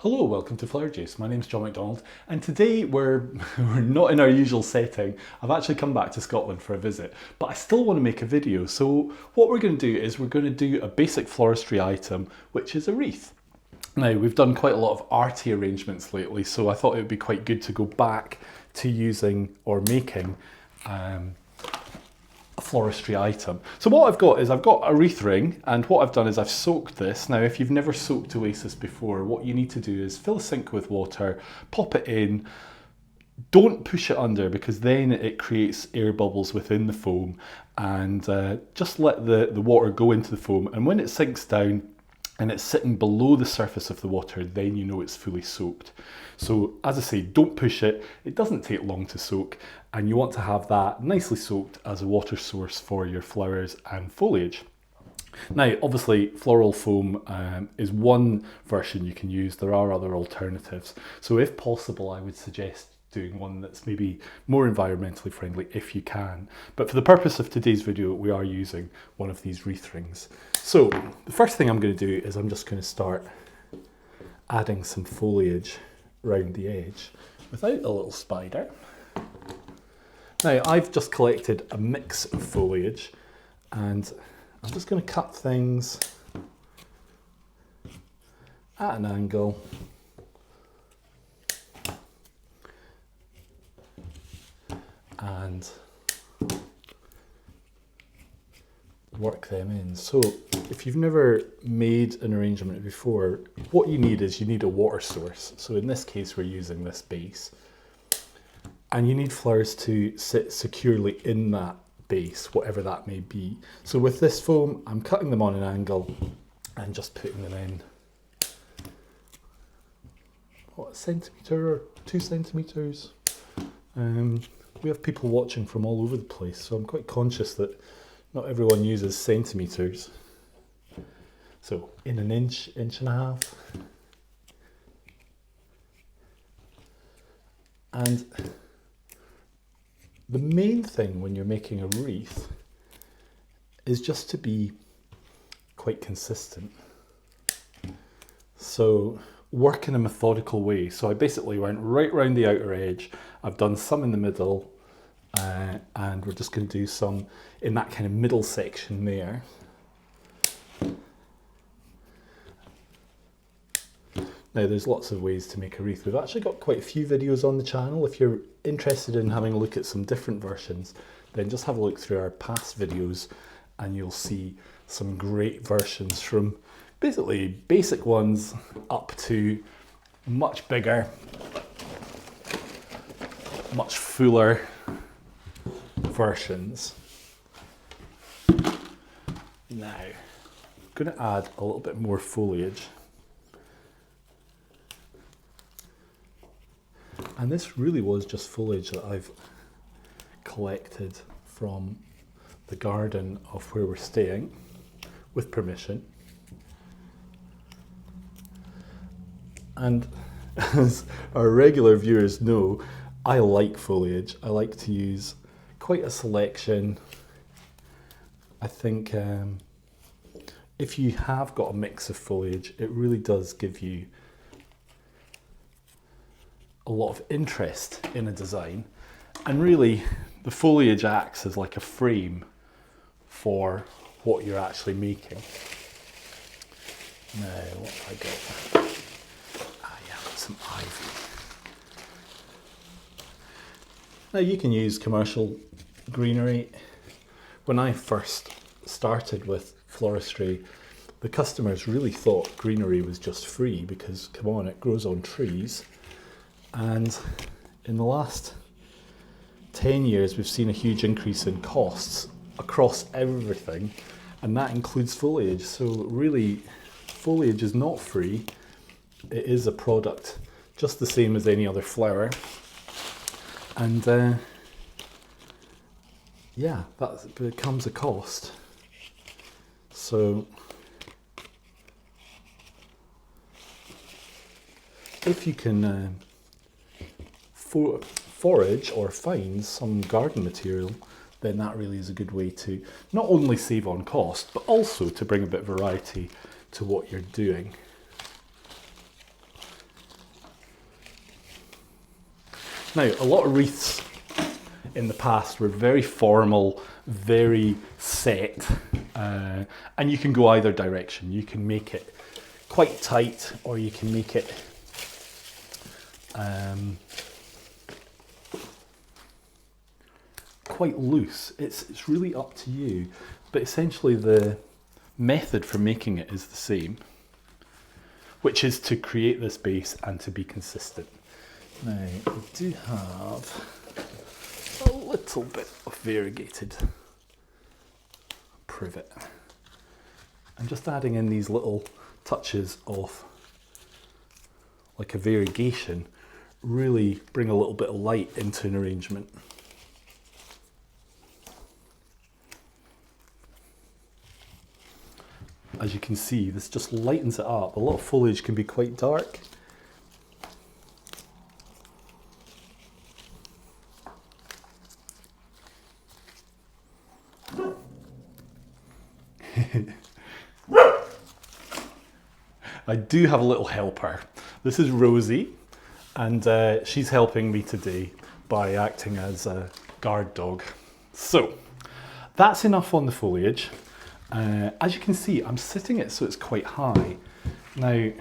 Hello, welcome to Foliage. My name's John McDonald, and today we're not in our usual setting. I've actually come back to Scotland for a visit, but I still want to make a video. So what we're going to do is we're going to do a basic floristry item, which is a wreath. Now, we've done quite a lot of arty arrangements lately, so I thought it would be quite good to go back to using or making a floristry item. So what I've got is I've got a wreath ring, and what I've done is I've soaked this. Now, if you've never soaked Oasis before, what you need to do is fill a sink with water, pop it in, don't push it under because then it creates air bubbles within the foam, and just let the water go into the foam, and when it sinks down and it's sitting below the surface of the water, then you know it's fully soaked. So as I say, don't push it. It doesn't take long to soak, and you want to have that nicely soaked as a water source for your flowers and foliage. Now, obviously, floral foam is one version you can use. There are other alternatives. So if possible, I would suggest doing one that's maybe more environmentally friendly if you can. But for the purpose of today's video, we are using one of these wreath rings. So the first thing I'm going to do is I'm just going to start adding some foliage around the edge without a little spider. Now, I've just collected a mix of foliage, and I'm just going to cut things at an angle. And work them in. So if you've never made an arrangement before, what you need is you need a water source. So in this case, we're using this base. And you need flowers to sit securely in that base, whatever that may be. So with this foam, I'm cutting them on an angle and just putting them in, what, a centimetre or 2 centimetres? We have people watching from all over the place, so I'm quite conscious that not everyone uses centimetres. So in an inch, inch and a half. And the main thing when you're making a wreath is just to be quite consistent. So work in a methodical way. So I basically went right round the outer edge. I've done some in the middle, and we're just going to do some in that kind of middle section there. Now, there's lots of ways to make a wreath. We've actually got quite a few videos on the channel. If you're interested in having a look at some different versions, then just have a look through our past videos and you'll see some great versions, from basically basic ones up to much bigger, much fuller versions. Now, I'm going to add a little bit more foliage. And this really was just foliage that I've collected from the garden of where we're staying, with permission. And as our regular viewers know, I like foliage. I like to use quite a selection. I think if you have got a mix of foliage, it really does give you a lot of interest in a design, and really the foliage acts as like a frame for what you're actually making. Now, what have I got? Yeah, I've got some ivy. Now, you can use commercial greenery. When I first started with floristry, the customers really thought greenery was just free because, come on, it grows on trees. And in the last 10 years, we've seen a huge increase in costs across everything, and that includes foliage. So really, foliage is not free. It is a product just the same as any other flower. And yeah, that becomes a cost. So if you can forage or find some garden material, then that really is a good way to not only save on cost, but also to bring a bit of variety to what you're doing. Now, a lot of wreaths in the past were very formal, very set, and you can go either direction. You can make it quite tight, or you can make it quite loose. It's really up to you, but essentially the method for making it is the same, which is to create this base and to be consistent. Now, I do have a little bit of variegated privet. I'm just adding in these little touches of like a variegation, really bring a little bit of light into an arrangement. As you can see, this just lightens it up. A lot of foliage can be quite dark. I do have a little helper. This is Rosie, and she's helping me today by acting as a guard dog. So, that's enough on the foliage. As you can see, I'm sitting it so it's quite high. Now,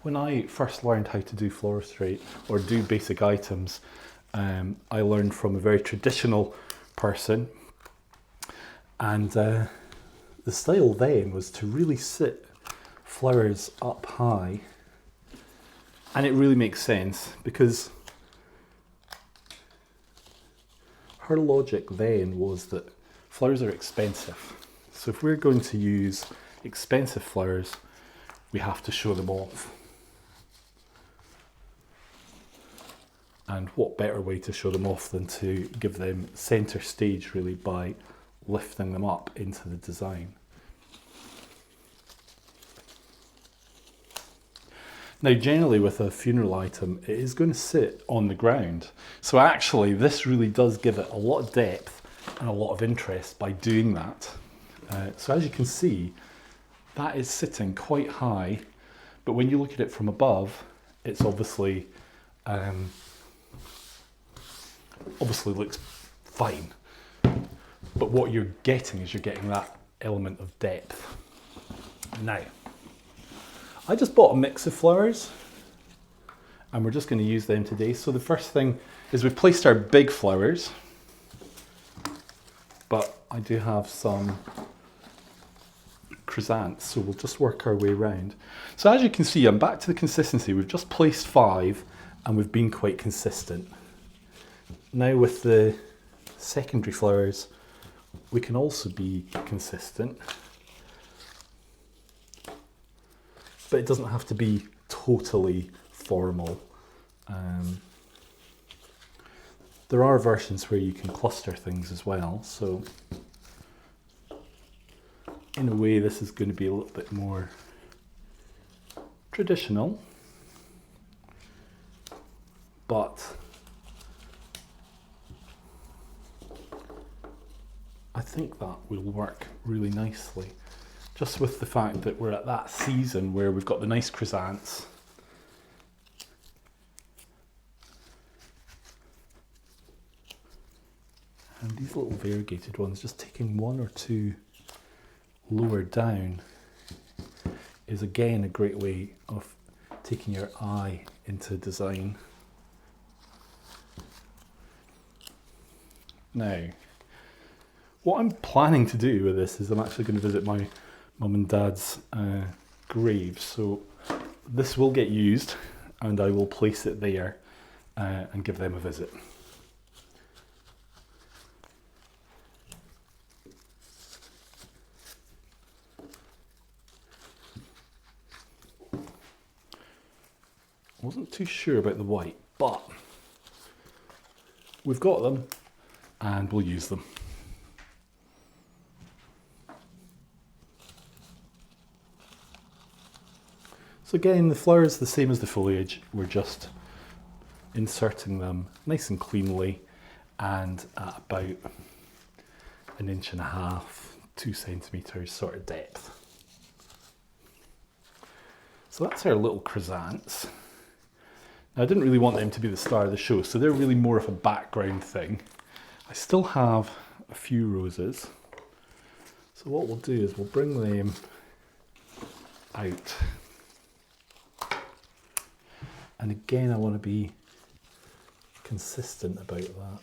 when I first learned how to do floristry or do basic items, I learned from a very traditional person, and the style then was to really sit flowers up high, and it really makes sense because her logic then was that flowers are expensive. So if we're going to use expensive flowers, we have to show them off. And what better way to show them off than to give them center stage really by lifting them up into the design. Now generally with a funeral item, it is going to sit on the ground. So actually this really does give it a lot of depth and a lot of interest by doing that. So as you can see, that is sitting quite high, but when you look at it from above, it's obviously looks fine. But what you're getting is you're getting that element of depth. Now, I just bought a mix of flowers and we're just going to use them today. So the first thing is we've placed our big flowers, but I do have some chrysanthemums, so we'll just work our way around. So as you can see, I'm back to the consistency. We've just placed 5 and we've been quite consistent. Now with the secondary flowers, we can also be consistent, but it doesn't have to be totally formal. There are versions where you can cluster things as well, so in a way this is going to be a little bit more traditional, but I think that will work really nicely, just with the fact that we're at that season where we've got the nice chrysanthemums. And these little variegated ones, just taking 1 or 2 lower down is again a great way of taking your eye into design. Now, what I'm planning to do with this is I'm actually going to visit my mum and dad's graves. So this will get used and I will place it there and give them a visit. I wasn't too sure about the white, but we've got them and we'll use them. So again, the flowers the same as the foliage. We're just inserting them nice and cleanly and at about 1.5 inches, 2 centimeters sort of depth. So that's our little chrysanthemums. I didn't really want them to be the star of the show, so they're really more of a background thing. I still have a few roses. So what we'll do is we'll bring them out. And again, I want to be consistent about that.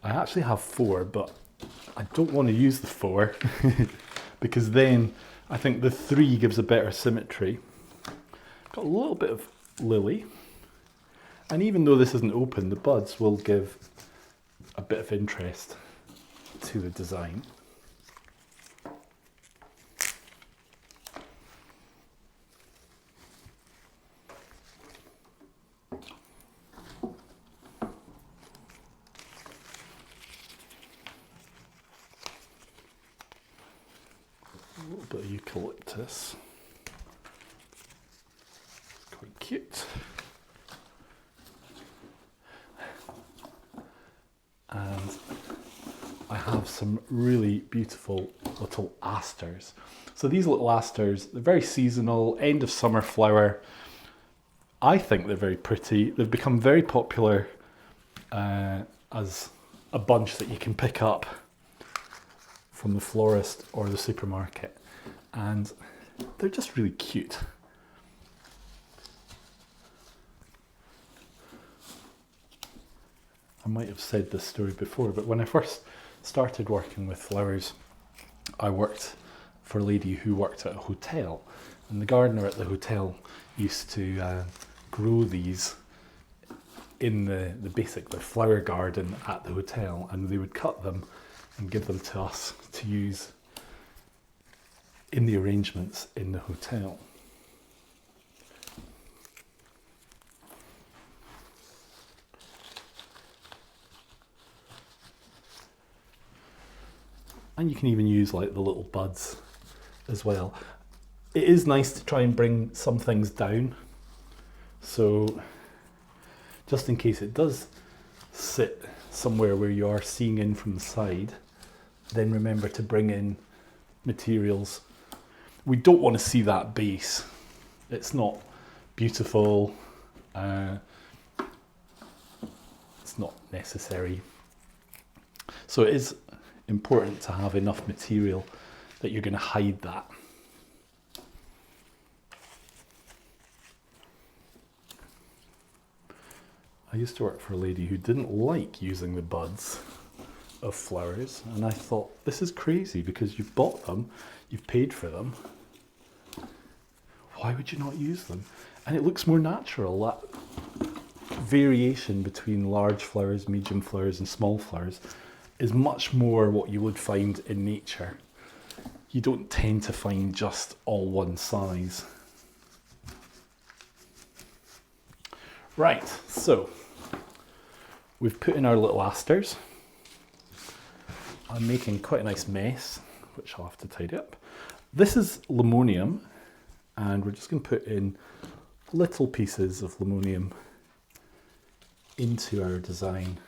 I actually have 4, but I don't want to use the 4 because then I think the 3 gives a better symmetry. Got a little bit of lily, and even though this isn't open, the buds will give a bit of interest to the design. A little bit of eucalyptus. It's quite cute. And I have some really beautiful little asters. So these little asters, they're very seasonal, end of summer flower. I think they're very pretty. They've become very popular as a bunch that you can pick up from the florist or the supermarket, and they're just really cute. I might have said this story before, but when I first started working with flowers, I worked for a lady who worked at a hotel, and the gardener at the hotel used to grow these in the flower garden at the hotel, and they would cut them and give them to us to use in the arrangements in the hotel. And you can even use like the little buds as well. It is nice to try and bring some things down. So just in case it does sit somewhere where you are seeing in from the side, then remember to bring in materials. We don't want to see that base. It's not beautiful. It's not necessary. So it is important to have enough material that you're going to hide that. I used to work for a lady who didn't like using the buds of flowers, and I thought, this is crazy because you've bought them, you've paid for them. Why would you not use them? And it looks more natural. That variation between large flowers, medium flowers and small flowers is much more what you would find in nature. You don't tend to find just all one size. Right, so we've put in our little asters. I'm making quite a nice mess, which I'll have to tidy up. This is limonium, and we're just going to put in little pieces of limonium into our design.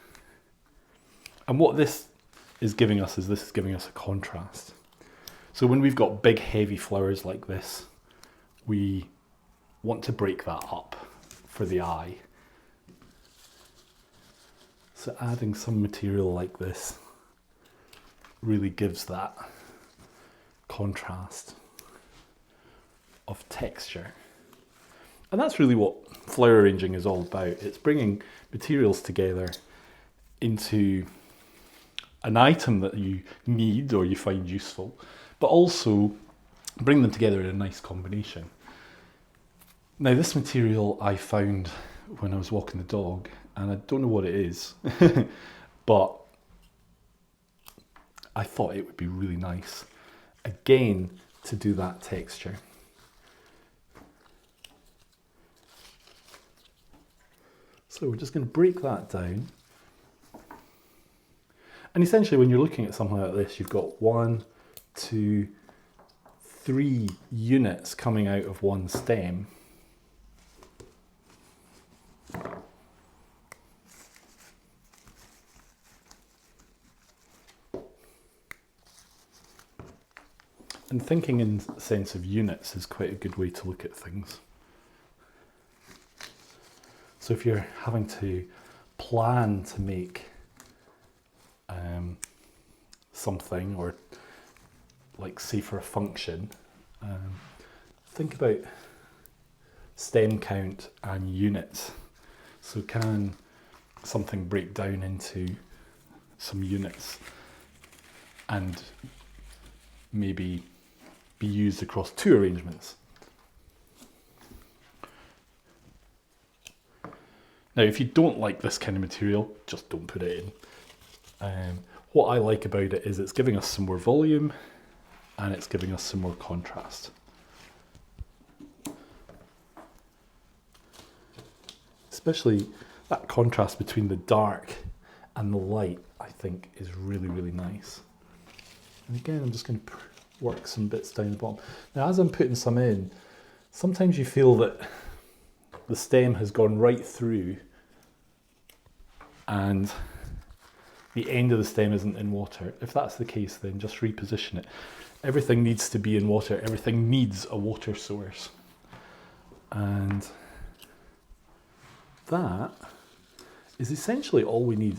And what this is giving us is a contrast. So when we've got big heavy flowers like this, we want to break that up for the eye. So adding some material like this really gives that contrast of texture. And that's really what flower arranging is all about. It's bringing materials together into an item that you need or you find useful, but also bring them together in a nice combination. Now, this material I found when I was walking the dog, and I don't know what it is, but I thought it would be really nice, again, to do that texture. So we're just going to break that down. And essentially when you're looking at something like this, you've got 1, 2, 3 units coming out of one stem. And thinking in the sense of units is quite a good way to look at things. So if you're having to plan to make something, or like say for a function, think about stem count and units. So can something break down into some units and maybe be used across 2 arrangements? Now, if you don't like this kind of material, just don't put it in. What I like about it is it's giving us some more volume and it's giving us some more contrast. Especially that contrast between the dark and the light, I think, is really, really nice. And again, I'm just going to work some bits down the bottom. Now, as I'm putting some in, sometimes you feel that the stem has gone right through and the end of the stem isn't in water. If that's the case, then just reposition it. Everything needs to be in water. Everything needs a water source. And that is essentially all we need.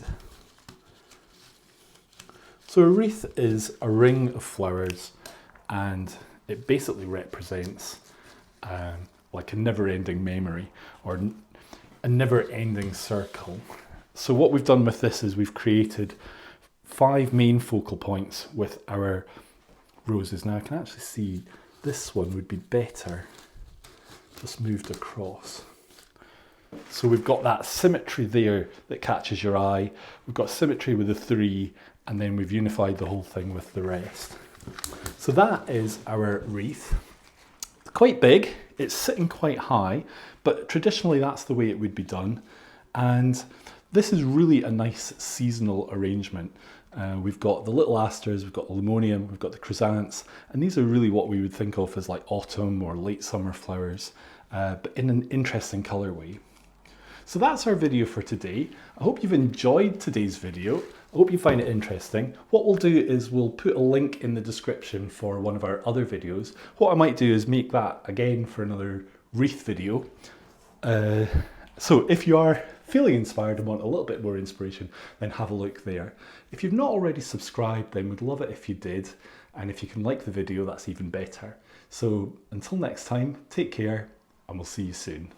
So a wreath is a ring of flowers, and it basically represents like a never-ending memory, or a never-ending circle. So what we've done with this is we've created 5 main focal points with our roses. Now I can actually see this one would be better just moved across. So we've got that symmetry there that catches your eye. We've got symmetry with the 3, and then we've unified the whole thing with the rest. So that is our wreath. It's quite big, it's sitting quite high, but traditionally that's the way it would be done. And this is really a nice seasonal arrangement. We've got the little asters, we've got the limonium, we've got the chrysanthemums, and these are really what we would think of as like autumn or late summer flowers, but in an interesting colourway. So that's our video for today. I hope you've enjoyed today's video. I hope you find it interesting. What we'll do is we'll put a link in the description for one of our other videos. What I might do is make that again for another wreath video. So if you are feeling inspired and want a little bit more inspiration, then have a look there. If you've not already subscribed, then we'd love it if you did. And if you can like the video, that's even better. So until next time, take care, and we'll see you soon.